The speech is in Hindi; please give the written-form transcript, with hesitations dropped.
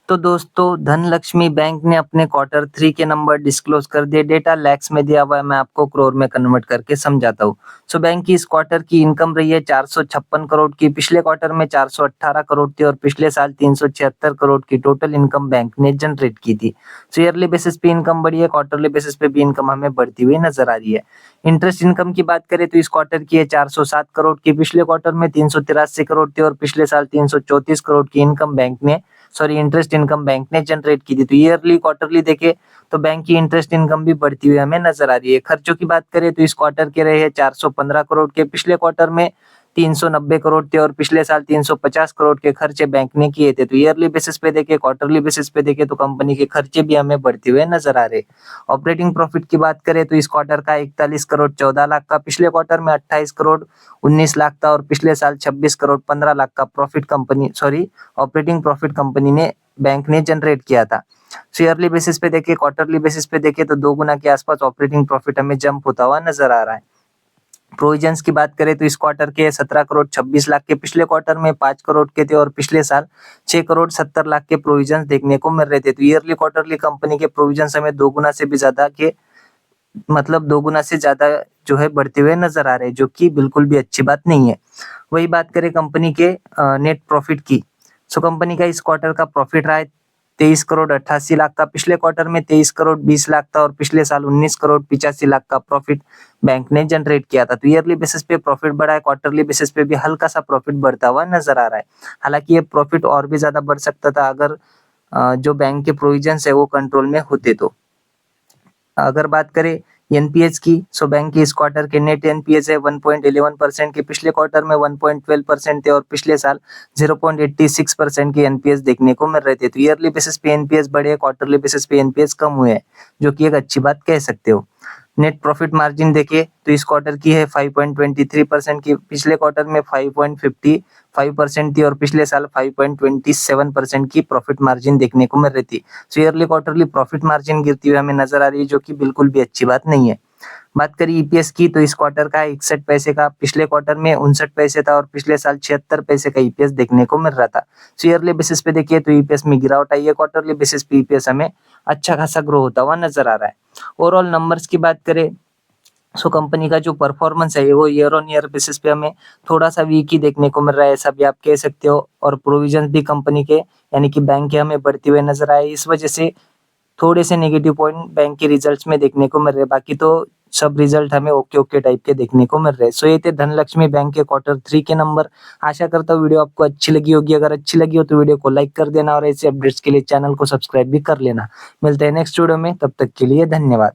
तो दोस्तों धनलक्ष्मी बैंक ने अपने क्वार्टर 3 के नंबर डिस्क्लोज कर दिए। डेटा लैक्स में दिया हुआ है, मैं आपको करोड़ में कन्वर्ट करके समझाता हूँ। सो बैंक की इस क्वार्टर की इनकम रही है 456 करोड़ की। पिछले क्वार्टर में 418 करोड़ थी और पिछले साल 376 करोड़ की टोटल इनकम बैंक ने जनरेट की थी। सो ईयरली बेसिस पे इनकम बढ़ी है, क्वार्टरली बेसिस पे भी इनकम हमें बढ़ती हुई नजर आ रही है। इंटरेस्ट इनकम की बात करें तो इस क्वार्टर की है 407 करोड़ की। पिछले क्वार्टर में 383 करोड़ थी और पिछले साल 334 करोड़ की इनकम बैंक ने इंटरेस्ट इनकम बैंक ने जनरेट की थी। तो ईयरली क्वार्टरली देखें तो बैंक की इंटरेस्ट इनकम भी बढ़ती हुई हमें नजर आ रही है। खर्चों की बात करें तो इस क्वार्टर के रहे हैं 415 करोड़ के। पिछले क्वार्टर में 390 करोड़ थे और पिछले साल 350 करोड़ के खर्चे बैंक ने किए थे। तो ईयरली बेसिस पे देखें, क्वार्टरली बेसिस पे देखें तो कंपनी के खर्चे भी हमें बढ़ते हुए नजर आ रहे। ऑपरेटिंग प्रॉफिट की बात करें तो इस क्वार्टर का 41 करोड़ 14 लाख का। पिछले क्वार्टर में 28 करोड़ 19 लाख था और पिछले साल 26 करोड़ 15 लाख का ऑपरेटिंग प्रॉफिट कंपनी ने बैंक ने जनरेट किया था। ईयरली बेसिस पे देखें, क्वार्टरली बेसिस पे देखें तो 2 गुना के आसपास ऑपरेटिंग प्रॉफिट हमें जंप होता हुआ नजर आ रहा है। प्रोविजंस की बात करें तो इस क्वार्टर के 17 करोड़ 26 लाख के। पिछले क्वार्टर में 5 करोड़ के थे और पिछले साल 6 करोड़ 70 लाख के प्रोविजंस देखने को मिल रहे थे। तो ईयरली क्वार्टरली कंपनी के प्रोविजंस हमें 2 गुना से भी ज्यादा के 2 गुना से ज्यादा जो है बढ़ते हुए नजर आ रहे हैं, जो कि बिल्कुल भी अच्छी बात नहीं है। वही बात करें कंपनी के नेट प्रॉफिट की। कंपनी का इस क्वार्टर का प्रॉफिट रहा है 23 करोड़ 88 लाख का। पिछले क्वार्टर में 23 करोड़ 20 लाख था और पिछले साल 19 करोड़ 85 लाख का प्रॉफिट बैंक ने जनरेट किया था। तो ईयरली बेसिस पे प्रॉफिट बढ़ा है, क्वार्टरली बेसिस पे भी हल्का सा प्रॉफिट बढ़ता हुआ नजर आ रहा है। हालांकि ये प्रॉफिट और भी ज्यादा बढ़ सकता था अगर जो बैंक के प्रोविजंस है वो कंट्रोल में होते तो। अगर बात करें एनपीएस की, बैंक की इस क्वार्टर के नेट एनपीएस है 1.11% के। पिछले क्वार्टर में 1.12% थे और पिछले साल 0.86% के एनपीएस देखने को मिल रहे थे। तो ईयरली बेसिस पे एनपीएस बढ़े, क्वार्टरली बेसिस पे एनपीएस कम हुए हैं, जो कि एक अच्छी बात कह सकते हो। नेट प्रॉफिट मार्जिन देखे तो इस क्वार्टर की है 5.23% की। पिछले क्वार्टर में 5.55% थी और पिछले साल 5.27% की प्रॉफिट मार्जिन देखने को मिल रही थी। ईयरली क्वार्टरली प्रॉफिट मार्जिन गिरती हुई हमें नजर आ रही है, जो कि बिल्कुल भी अच्छी बात नहीं है। बात करें ईपीएस की तो इस क्वार्टर का 61 पैसे का। पिछले क्वार्टर में 59 पैसे था और पिछले साल 76 पैसे का ईपीएस देखने को मिल रहा था। ईयरली बेसिस पे देखिए तो ईपीएस में गिरावट आई है, क्वार्टरली बेसिस पे ईपीएस हमें अच्छा खासा ग्रो होता हुआ नजर आ रहा है। ओवरऑल नंबर्स की बात करें कंपनी का जो परफॉर्मेंस है वो ईयर ऑन ईयर बेसिस पे हमें थोड़ा सा वीक ही देखने को मिल रहा है, ऐसा भी आप कह सकते हो। और प्रोविजन भी कंपनी के यानी कि बैंक के हमें बढ़ते हुए नजर आए। इस वजह से थोड़े से नेगेटिव पॉइंट बैंक के रिजल्ट्स में देखने को मिल रहे हैं। बाकी तो सब रिजल्ट हमें ओके ओके टाइप के देखने को मिल रहे हैं। ये थे धनलक्ष्मी बैंक के क्वार्टर 3 के नंबर। आशा करता हूँ वीडियो आपको अच्छी लगी होगी। अगर अच्छी लगी हो तो वीडियो को लाइक कर देना और ऐसे अपडेट्स के लिए चैनल को सब्सक्राइब भी कर लेना। मिलते हैं नेक्स्ट वीडियो में, तब तक के लिए धन्यवाद।